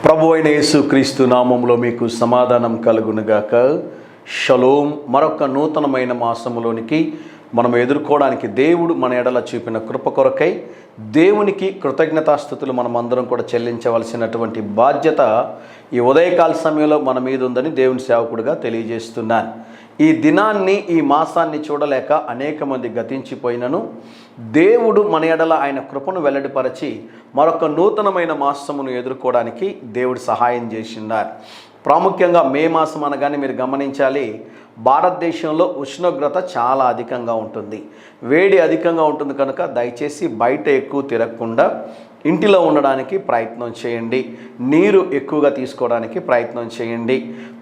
ప్రభు అయిన యేసుక్రీస్తు నామములో మీకు సమాధానం కలుగునుగాక. షలోం. మరొక నూతనమైన మాసములోనికి మనం ఎదుర్కోవడానికి దేవుడు మన ఎడల చూపిన కృప కొరకై దేవునికి కృతజ్ఞతాస్తుతులు మనమందరం కూడా చెల్లించవలసినటువంటి బాధ్యత ఈ ఉదయకాల సమయంలో మన మీద ఉందని దేవుని సేవకుడిగా తెలియజేస్తున్నాను. ఈ దినాన్ని, ఈ మాసాన్ని చూడలేక అనేక మంది గతించిపోయినను దేవుడు మన ఎడల ఆయన కృపను వెల్లడిపరచి మరొక నూతనమైన మాసమును ఎదుర్కోవడానికి దేవుడు సహాయం చేసినారు. ప్రాముఖ్యంగా మే మాసం అనగానే మీరు గమనించాలి, భారతదేశంలో ఉష్ణోగ్రత చాలా అధికంగా ఉంటుంది, వేడి అధికంగా ఉంటుంది. కనుక దయచేసి బయట ఎక్కువ తిరగకుండా ఇంటిలో ఉండడానికి ప్రయత్నం చేయండి. నీరు ఎక్కువగా తీసుకోవడానికి ప్రయత్నం చేయండి.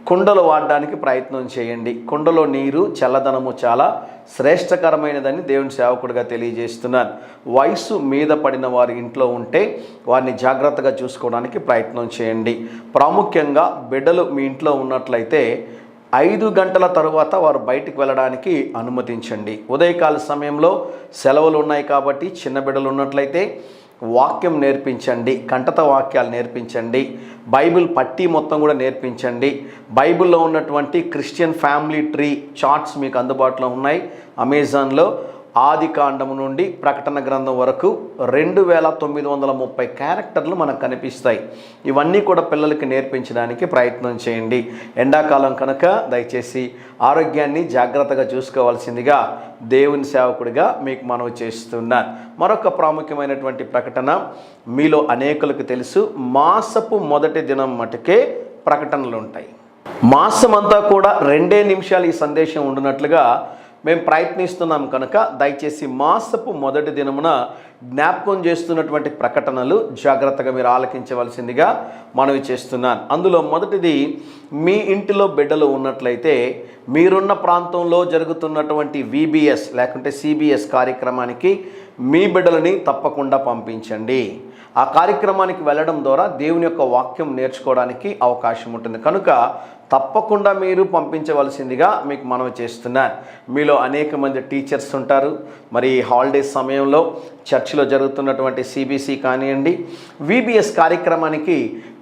కుండలు వాడడానికి ప్రయత్నం చేయండి. కుండలో నీరు చల్లదనము చాలా శ్రేష్టకరమైనదని దేవుని సేవకుడిగా తెలియజేస్తున్నాను. వయసు మీద పడిన వారి ఇంట్లో ఉంటే వారిని జాగ్రత్తగా చూసుకోవడానికి ప్రయత్నం చేయండి. ప్రాముఖ్యంగా బిడ్డలు మీ ఇంట్లో ఉన్నట్లయితే 5 గంటల తరువాత వారు బయటికి వెళ్ళడానికి అనుమతించండి. ఉదయకాల సమయంలో సెలవులు ఉన్నాయి కాబట్టి చిన్న బిడ్డలు ఉన్నట్లయితే వాక్యం నేర్పించండి, కంటత వాక్యాలు నేర్పించండి, బైబిల్ పట్టీ మొత్తం కూడా నేర్పించండి. బైబిల్లో ఉన్నటువంటి క్రిస్టియన్ ఫ్యామిలీ ట్రీ చార్ట్స్ మీకు అందుబాటులో ఉన్నాయి అమెజాన్లో. ఆది కాండము నుండి ప్రకటన గ్రంథం వరకు 2930 క్యారెక్టర్లు మనకు కనిపిస్తాయి. ఇవన్నీ కూడా పిల్లలకి నేర్పించడానికి ప్రయత్నం చేయండి. ఎండాకాలం కనుక దయచేసి ఆరోగ్యాన్ని జాగ్రత్తగా చూసుకోవాల్సిందిగా దేవుని సేవకుడిగా మీకు మనవి చేస్తున్నాను. మరొక ప్రాముఖ్యమైనటువంటి ప్రకటన మీలో అనేకులకు తెలుసు, మాసపు మొదటి దినం మటుకే ప్రకటనలు ఉంటాయి. మాసం అంతా కూడా 2 నిమిషాలు ఈ సందేశం ఉండినట్లుగా మేము ప్రయత్నిస్తున్నాం. కనుక దయచేసి మాసపు మొదటి దినమున జ్ఞాపకం చేస్తున్నటువంటి ప్రకటనలు జాగ్రత్తగా మీరు ఆలకించవలసిందిగా మనవి చేస్తున్నాను. అందులో మొదటిది, మీ ఇంటిలో బిడ్డలు ఉన్నట్లయితే మీరున్న ప్రాంతంలో జరుగుతున్నటువంటి VBS లేకుంటే CBS కార్యక్రమానికి మీ బిడ్డలని తప్పకుండా పంపించండి. ఆ కార్యక్రమానికి వెళ్ళడం ద్వారా దేవుని యొక్క వాక్యం నేర్చుకోవడానికి అవకాశం ఉంటుంది. కనుక తప్పకుండా మీరు పంపించవలసిందిగా మీకు మనవి చేస్తున్నాను. మీలో అనేక మంది టీచర్స్ ఉంటారు. మరి హాలిడేస్ సమయంలో చర్చిలో జరుగుతున్నటువంటి CBC కానివ్వండి, VBS కార్యక్రమానికి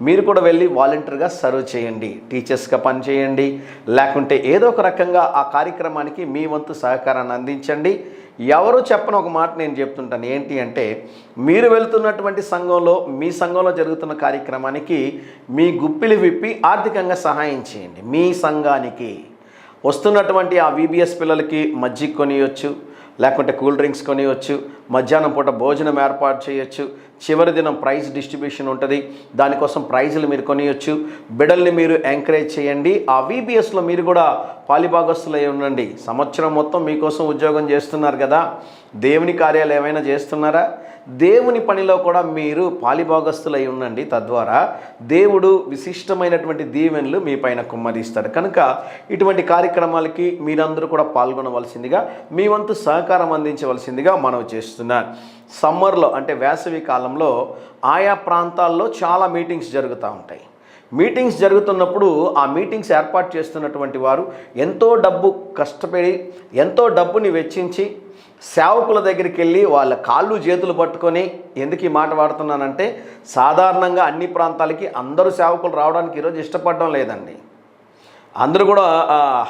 మీరు కూడా వెళ్ళి వాలంటీర్గా సర్వ్ చేయండి, టీచర్స్గా పనిచేయండి, లేకుంటే ఏదో ఒక రకంగా ఆ కార్యక్రమానికి మీ వంతు సహకారాన్ని అందించండి. ఎవరు చెప్పని ఒక మాట నేను చెప్తుంటాను, ఏంటి అంటే, మీరు వెళ్తున్నటువంటి సంఘంలో, మీ సంఘంలో జరుగుతున్న కార్యక్రమానికి మీ గుప్పిలి విప్పి ఆర్థికంగా సహాయం చేయండి. మీ సంఘానికి వస్తున్నటువంటి ఆ VBS పిల్లలకి మజ్జిగ కొనియొచ్చు, లేకుంటే కూల్ డ్రింక్స్ కొనియొచ్చు, మధ్యాహ్నం పూట భోజనం ఏర్పాటు చేయొచ్చు, చివరి దినం ప్రైజ్ డిస్ట్రిబ్యూషన్ ఉంటుంది, దానికోసం ప్రైజులు మీరు కొనియొచ్చు. బిడ్డల్ని మీరు ఎంకరేజ్ చేయండి. ఆ VBSలో మీరు కూడా పాలిభాగస్తులై ఉండండి. సంవత్సరం మొత్తం మీకోసం ఉద్యోగం చేస్తున్నారు కదా, దేవుని కార్యాలు ఏమైనా చేస్తున్నారా? దేవుని పనిలో కూడా మీరు పాలిభాగస్తులై ఉండండి. తద్వారా దేవుడు విశిష్టమైనటువంటి దీవెనలు మీ పైన కుమ్మరిస్తాడు. కనుక ఇటువంటి కార్యక్రమాలకి మీరందరూ కూడా పాల్గొనవలసిందిగా, మీ వంతు సహకారం అందించవలసిందిగా మనవి చేస్తున్నాను. సమ్మర్లో అంటే వేసవి కాలంలో ఆయా ప్రాంతాల్లో చాలా మీటింగ్స్ జరుగుతూ ఉంటాయి. మీటింగ్స్ జరుగుతున్నప్పుడు ఆ మీటింగ్స్ ఏర్పాటు చేస్తున్నటువంటి వారు ఎంతో డబ్బు కష్టపడి, ఎంతో డబ్బుని వెచ్చించి సేవకుల దగ్గరికి వెళ్ళి వాళ్ళ కాళ్ళు చేతులు పట్టుకొని, ఎందుకు ఈ మాట వాడుతున్నానంటే, సాధారణంగా అన్ని ప్రాంతాలకి అందరూ సేవకులు రావడానికి ఈరోజు ఇష్టపడడం లేదండి. అందరూ కూడా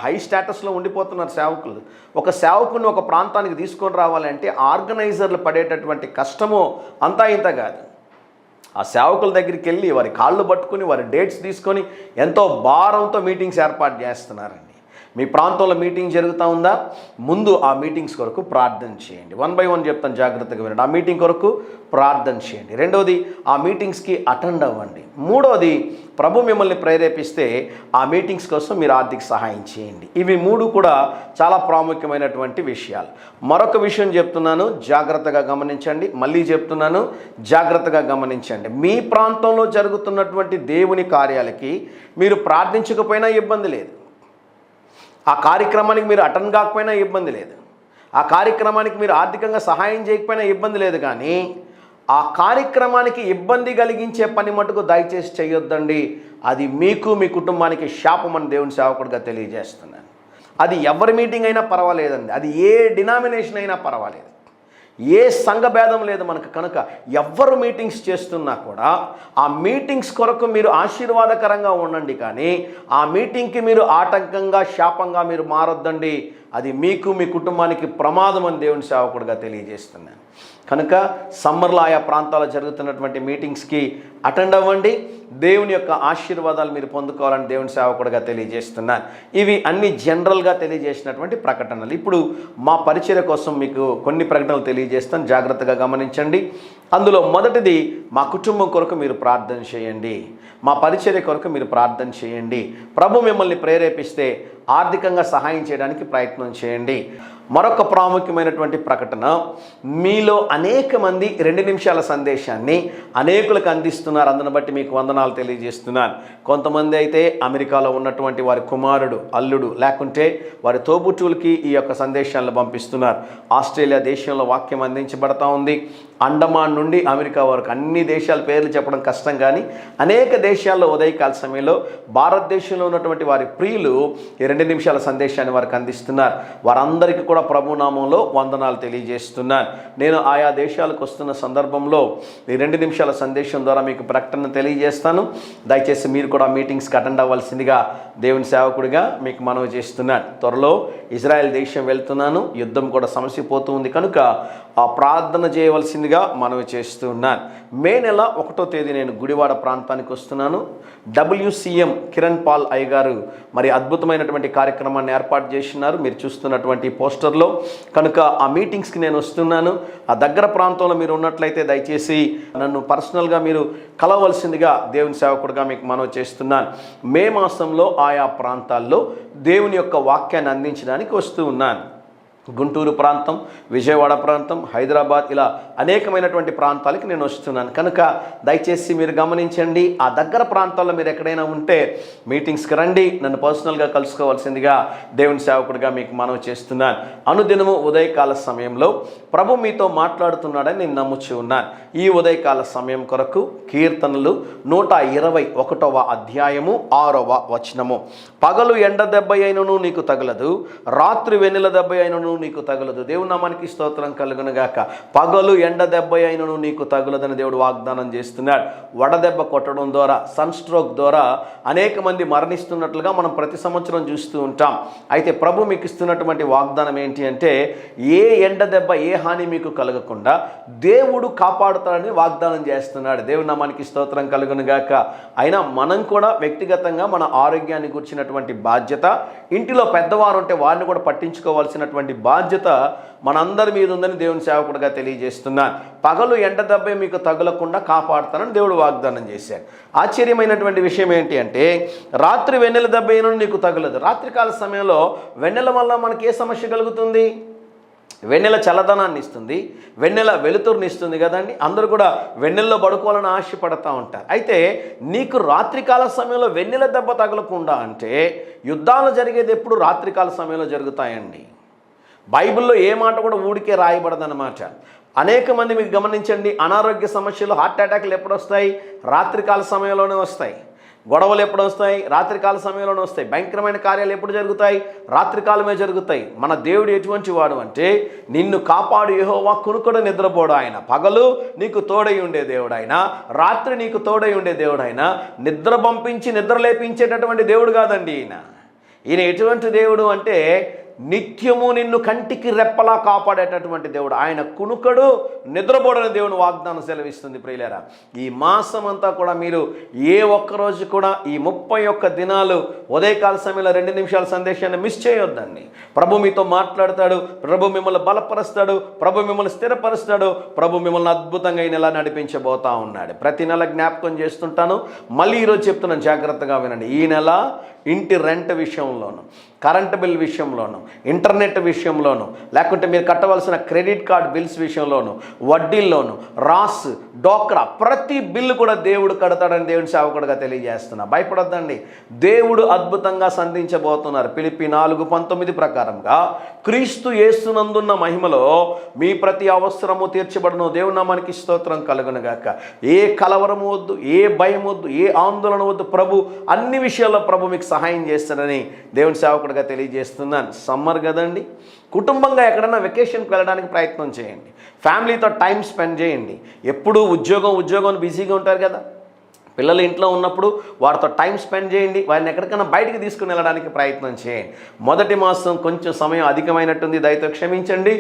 హై స్టేటస్లో ఉండిపోతున్నారు సేవకులు. ఒక సేవకుని ఒక ప్రాంతానికి తీసుకొని రావాలంటే ఆర్గనైజర్లు పడేటటువంటి కష్టము అంతా ఇంత కాదు. ఆ సేవకుల దగ్గరికి వెళ్ళి వారి కాళ్ళు పట్టుకొని, వారి డేట్స్ తీసుకొని ఎంతో భారంతో మీటింగ్స్ ఏర్పాటు చేస్తున్నారండి. మీ ప్రాంతంలో మీటింగ్ జరుగుతూ ఉందా? ముందు ఆ మీటింగ్స్ కొరకు ప్రార్థన చేయండి. 1 by 1 చెప్తాను, జాగ్రత్తగా వినండి. ఆ మీటింగ్ కొరకు ప్రార్థన చేయండి. రెండవది, ఆ మీటింగ్స్కి అటెండ్ అవ్వండి. మూడవది, ప్రభు మిమ్మల్ని ప్రేరేపిస్తే ఆ మీటింగ్స్ కోసం మీరు ఆర్థిక సహాయం చేయండి. ఇవి 3 కూడా చాలా ప్రాముఖ్యమైనటువంటి విషయాలు. మరొక విషయం చెప్తున్నాను, జాగ్రత్తగా గమనించండి. మళ్ళీ చెప్తున్నాను, జాగ్రత్తగా గమనించండి. మీ ప్రాంతంలో జరుగుతున్నటువంటి దేవుని కార్యాలకి మీరు ప్రార్థించకపోయినా ఇబ్బంది లేదు, ఆ కార్యక్రమానికి మీరు అటెండ్ కాకపోయినా ఇబ్బంది లేదు, ఆ కార్యక్రమానికి మీరు ఆర్థికంగా సహాయం చేయకపోయినా ఇబ్బంది లేదు. కానీ ఆ కార్యక్రమానికి ఇబ్బంది కలిగించే పని మటుకు దయచేసి చేయొద్దండి. అది మీకు, మీ కుటుంబానికి శాపమని దేవుని సేవకుడిగా తెలియజేస్తున్నాను. అది ఎవరి మీటింగ్ అయినా పర్వాలేదండి, అది ఏ డినామినేషన్ అయినా పర్వాలేదు, ఏ సంఘ భేదం లేదు మనకు. కనుక ఎవ్వరు మీటింగ్స్ చేస్తున్నా కూడా ఆ మీటింగ్స్ కొరకు మీరు ఆశీర్వాదకరంగా ఉండండి, కానీ ఆ మీటింగ్కి మీరు ఆటంకంగా శాపంగా మీరు మారొద్దండి. అది మీకు మీ కుటుంబానికి ప్రమాదం అని దేవుని సేవకుడిగా తెలియజేస్తున్నాను. కనుక సమ్మర్లో ఆయా ప్రాంతాల్లో జరుగుతున్నటువంటి మీటింగ్స్కి అటెండ్ అవ్వండి. దేవుని యొక్క ఆశీర్వాదాలు మీరు పొందుకోవాలని దేవుని సేవకుడిగా తెలియజేస్తున్నాను. ఇవి అన్ని జనరల్గా తెలియజేసినటువంటి ప్రకటనలు. ఇప్పుడు మా పరిచర్య కోసం మీకు కొన్ని ప్రకటనలు తెలియజేస్తాను, జాగ్రత్తగా గమనించండి. అందులో మొదటిది, మా కుటుంబం కొరకు మీరు ప్రార్థన చేయండి. మా పరిచర్య కొరకు మీరు ప్రార్థన చేయండి. ప్రభు మిమ్మల్ని ప్రేరేపిస్తే ఆర్థికంగా సహాయం చేయడానికి ప్రయత్నం చేయండి. మరొక ప్రాముఖ్యమైనటువంటి ప్రకటన, మీలో అనేక మంది 2 నిమిషాల సందేశాన్ని అనేకులకు అందిస్తున్నారు. అందును బట్టి మీకు వందనాలు తెలియజేస్తున్నాను. కొంతమంది అయితే అమెరికాలో ఉన్నటువంటి వారి కుమారుడు, అల్లుడు, లేకుంటే వారి తోబుట్టువులకి ఈ యొక్క సందేశాలను పంపిస్తున్నారు. ఆస్ట్రేలియా దేశంలో వాక్యం అందించబడతా ఉంది. అండమాన్ నుండి అమెరికా వరకు అన్ని దేశాల పేర్లు చెప్పడం కష్టం, కానీ అనేక దేశాల్లో ఉదయకాల సమయంలో భారతదేశంలో ఉన్నటువంటి వారి ప్రియులు ఈ 2 నిమిషాల సందేశాన్ని వారికి అందిస్తున్నారు. వారందరికీ కూడా ప్రభునామంలో వందనాలు తెలియజేస్తున్నాను. నేను ఆయా దేశాలకు వస్తున్న సందర్భంలో ఈ 2 నిమిషాల సందేశం ద్వారా మీకు ప్రకటన తెలియజేస్తాను. దయచేసి మీరు కూడా మీటింగ్స్కి అటెండ్ అవ్వాల్సిందిగా దేవుని సేవకుడిగా మీకు మనవి చేస్తున్నాను. త్వరలో ఇజ్రాయెల్ దేశం వెళ్తున్నాను, యుద్ధం కూడా సమసిపోతూ ఉంది కనుక ఆ ప్రార్థన చేయవలసిందిగా మనవి చేస్తున్నాను. మే నెల 1వ తేదీ నేను గుడివాడ ప్రాంతానికి వస్తున్నాను. WCM కిరణ్ పాల్ అయ్య గారు మరి అద్భుతమైనటువంటి కార్యక్రమాన్ని ఏర్పాటు చేస్తున్నారు, మీరు చూస్తున్నటువంటి పోస్టర్లో. కనుక ఆ మీటింగ్స్కి నేను వస్తున్నాను. ఆ దగ్గర ప్రాంతంలో మీరు ఉన్నట్లయితే దయచేసి నన్ను పర్సనల్గా మీరు కలవలసిందిగా దేవుని సేవకుడిగా మీకు మనవి చేస్తున్నాను. మే మాసంలో ఆయా ప్రాంతాల్లో దేవుని యొక్క వాక్యాన్ని అందించడానికి వస్తూ ఉన్నాను. గుంటూరు ప్రాంతం, విజయవాడ ప్రాంతం, హైదరాబాద్, ఇలా అనేకమైనటువంటి ప్రాంతాలకి నేను వస్తున్నాను. కనుక దయచేసి మీరు గమనించండి. ఆ దగ్గర ప్రాంతాల్లో మీరు ఎక్కడైనా ఉంటే మీటింగ్స్కి రండి, నన్ను పర్సనల్గా కలుసుకోవాల్సిందిగా దేవుని సేవకుడిగా మీకు మనవి చేస్తున్నాను. అనుదినము ఉదయకాల సమయంలో ప్రభు మీతో మాట్లాడుతున్నాడని నేను నమ్ముచూ ఉన్నాను. ఈ ఉదయకాల సమయం కొరకు కీర్తనలు 121వ అధ్యాయము 6వ వచనము, పగలు ఎండ దెబ్బ అయినను నీకు తగలదు, రాత్రి వెన్నెల దెబ్బ అయినను నీకు తగలదు. దేవుని నామానికి స్తోత్రం కలుగునుగాక. పగలు ఎండ దెబ్బ అయినను నీకు తగులదని దేవుడు వాగ్దానం చేస్తున్నాడు. వడదెబ్బ కొట్టడం ద్వారా, సన్ స్ట్రోక్ ద్వారా అనేక మంది మరణిస్తున్నట్లుగా మనం ప్రతి సంవత్సరం చూస్తూ ఉంటాం. అయితే ప్రభు మీకు ఇస్తున్నటువంటి వాగ్దానం ఏంటి అంటే, ఏ ఎండ దెబ్బ, ఏ హాని మీకు కలగకుండా దేవుడు కాపాడుతాడని వాగ్దానం చేస్తున్నాడు. దేవుని నామానికి స్తోత్రం కలుగునుగాక. అయినా మనం కూడా వ్యక్తిగతంగా మన ఆరోగ్యాన్ని గురించినటువంటి బాధ్యత, ఇంటిలో పెద్దవారు ఉంటే వారిని కూడా పట్టించుకోవాల్సినటువంటి బాధ్యత మనందరి మీద ఉందని దేవుని సేవకుడిగా తెలియజేస్తున్నాను. పగలు ఎండ దెబ్బ మీకు తగులకుండా కాపాడుతానని దేవుడు వాగ్దానం చేశాడు. ఆశ్చర్యమైనటువంటి విషయం ఏంటి అంటే, రాత్రి వెన్నెల దెబ్బ అయినను నీకు తగలదు. రాత్రికాల సమయంలో వెన్నెల వల్ల మనకి ఏ సమస్య కలుగుతుంది? వెన్నెల చల్లదనాన్ని ఇస్తుంది, వెన్నెల వెలుతురుని ఇస్తుంది కదండి. అందరూ కూడా వెన్నెల్లో పడుకోవాలని ఆశపడతా ఉంటారు. అయితే నీకు రాత్రికాల సమయంలో వెన్నెల దెబ్బ తగలకుండా అంటే, యుద్ధాలు జరిగేది ఎప్పుడు రాత్రికాల సమయంలో జరుగుతాయండి. బైబిల్లో ఏ మాట కూడా ఊడికే రాయబడదన్నమాట. అనేక మంది మీకు గమనించండి, అనారోగ్య సమస్యలు, హార్ట్ అటాక్లు ఎప్పుడు వస్తాయి? రాత్రికాల సమయంలోనే వస్తాయి. గొడవలు ఎప్పుడు వస్తాయి? రాత్రికాల సమయంలోనే వస్తాయి. భయంకరమైన కార్యాలు ఎప్పుడు జరుగుతాయి? రాత్రికాలమే జరుగుతాయి. మన దేవుడు ఎటువంటి వాడు అంటే, నిన్ను కాపాడు యెహోవా, కునుకుడు నిద్రపోడు ఆయన. పగలు నీకు తోడై ఉండే దేవుడు ఆయన, రాత్రి నీకు తోడై ఉండే దేవుడు ఆయన. నిద్ర పంపించి నిద్ర లేపించేటటువంటి దేవుడు కాదండి ఈయన ఎటువంటి దేవుడు అంటే, నిత్యము నిన్ను కంటికి రెప్పలా కాపాడేటటువంటి దేవుడు ఆయన. కునుకడు నిద్రపోడని దేవుని వాగ్దానం సెలవిస్తుంది. ప్రియులారా, ఈ మాసం అంతా కూడా మీరు ఏ ఒక్కరోజు కూడా ఈ 31 దినాలు ఉదయకాల సమయంలో 2 నిమిషాల సందేశాన్ని మిస్ చేయొద్దండి. ప్రభు మీతో మాట్లాడతాడు, ప్రభు మిమ్మల్ని బలపరుస్తాడు, ప్రభు మిమ్మల్ని స్థిరపరుస్తాడు, ప్రభు మిమ్మల్ని అద్భుతంగా ఈ నెల నడిపించబోతా ఉన్నాడు. ప్రతి నెల జ్ఞాపకం చేస్తుంటాను, మళ్ళీ ఈరోజు చెప్తున్నాను, జాగ్రత్తగా వినండి. ఈ నెల ఇంటి రెంట్ విషయంలోను, కరెంట్ బిల్ విషయంలోను, ఇంటర్నెట్ విషయంలోను, లేకుంటే మీరు కట్టవలసిన క్రెడిట్ కార్డ్ బిల్స్ విషయంలోను, వడ్డీల్లోను, రాస్, డోక్రా, ప్రతి బిల్లు కూడా దేవుడు కడతాడని దేవుని సేవకుడిగా తెలియజేస్తున్నా. భయపడొద్దండి, దేవుడు అద్భుతంగా సంధించబోతున్నారు. ఫిలిప్పీ 4:19 ప్రకారంగా క్రీస్తు యేసునందున్న మహిమలో మీ ప్రతి అవసరము తీర్చబడును. దేవుని నామానికి స్తోత్రం కలుగునుగాక. ఏ కలవరము వద్దు, ఏ భయం వద్దు, ఏ ఆందోళన వద్దు. ప్రభు అన్ని విషయాల్లో ప్రభు మీకు సహాయం చేస్తారని దేవుని సేవకుడిగా తెలియజేస్తున్నాను. సమ్మర్ కదండి, కుటుంబంగా ఎక్కడన్నా వెకేషన్కి వెళ్ళడానికి ప్రయత్నం చేయండి. ఫ్యామిలీతో టైం స్పెండ్ చేయండి. ఎప్పుడూ ఉద్యోగం బిజీగా ఉంటారు కదా, పిల్లలు ఇంట్లో ఉన్నప్పుడు వారితో టైం స్పెండ్ చేయండి. వారిని ఎక్కడికైనా బయటికి తీసుకుని వెళ్ళడానికి ప్రయత్నం చేయండి. మొదటి మాసం కొంచెం సమయం అధికమైనట్టుంది, దయతో క్షమించండి.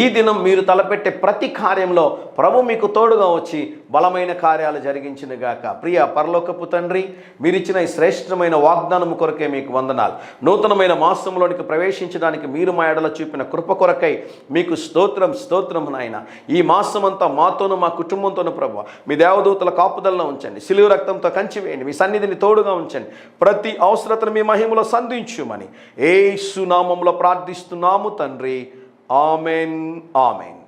ఈ దినం మీరు తలపెట్టే ప్రతి కార్యంలో ప్రభు మీకు తోడుగా వచ్చి బలమైన కార్యాలు జరిగించునుగాక. ప్రియ పరలోకపు తండ్రి, మీరిచ్చిన ఈ శ్రేష్టమైన వాగ్దానము కొరకే మీకు వందనాలు. నూతనమైన మాసంలోనికి ప్రవేశించడానికి మీరు మా ఎడల చూపిన కృప కొరకై మీకు స్తోత్రం నాయన. ఈ మాసమంతా మాతోనూ మా కుటుంబంతోనూ ప్రభు మీ దేవదూతల కాపుదల్లో ఉంచండి. సిలువ రక్తంతో కంచి వేయండి. మీ సన్నిధిని తోడుగా ఉంచండి. ప్రతి అవసరతను మీ మహిమలో సంధించుమని యేసు నామములో ప్రార్థిస్తున్నాము తండ్రి. ఆమెన్.